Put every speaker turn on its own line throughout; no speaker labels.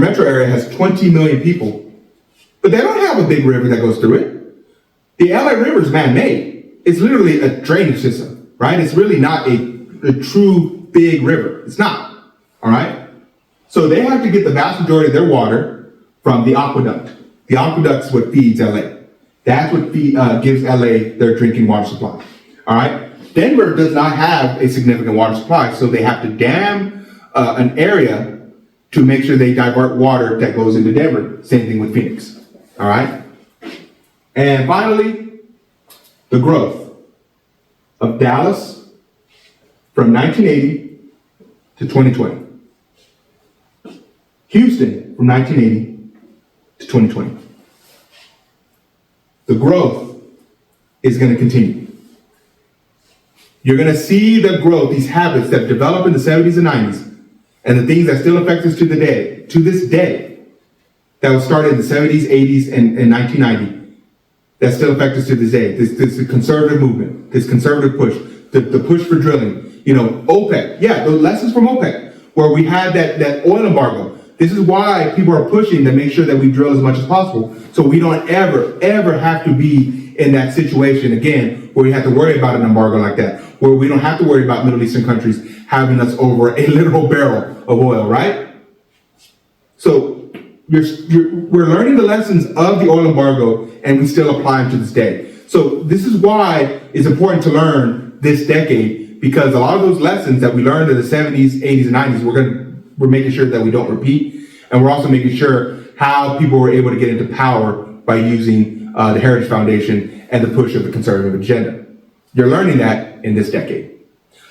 metro area has 20 million people, but they don't have a big river that goes through it. The LA River is man-made. It's literally a drainage system, right? It's really not a true big river. It's not, all right? So they have to get the vast majority of their water from the aqueduct. The aqueduct is what feeds LA. That's what gives LA their drinking water supply, all right? Denver does not have a significant water supply, so they have to dam an area to make sure they divert water that goes into Denver. Same thing with Phoenix, all right? And finally, the growth of Dallas from 1980 to 2020. Houston from 1980 to 2020. The growth is going to continue. You're going to see the growth, these habits that developed in the 70s and 90s, and the things that still affect us to this day, that was started in the 70s, 80s, and 1990, that still affect us to this day. This conservative movement, this conservative push, the push for drilling. You know, OPEC, yeah, the lessons from OPEC, where we had that oil embargo. This is why people are pushing to make sure that we drill as much as possible, so we don't ever have to be in that situation again, where we have to worry about an embargo like that, where we don't have to worry about Middle Eastern countries having us over a literal barrel of oil, right? So we're learning the lessons of the oil embargo, and we still apply them to this day. So this is why it's important to learn this decade, because a lot of those lessons that we learned in the 70s, 80s, and 90s, we're making sure that we don't repeat, and we're also making sure how people were able to get into power by using the Heritage Foundation and the push of the conservative agenda. You're learning that in this decade.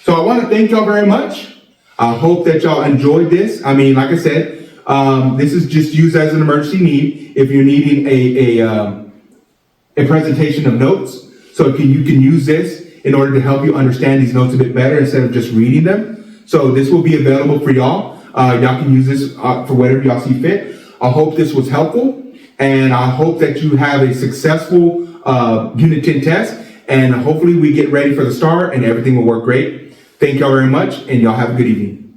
So I want to thank y'all very much. I hope that y'all enjoyed this. I mean, like I said, this is just used as an emergency need if you're needing a presentation of notes. So you can use this in order to help you understand these notes a bit better instead of just reading them. So this will be available for y'all. Y'all can use this for whatever y'all see fit. I hope this was helpful, and I hope that you have a successful Unit 10 test, and hopefully we get ready for the STAR and everything will work great. Thank y'all very much, and y'all have a good evening.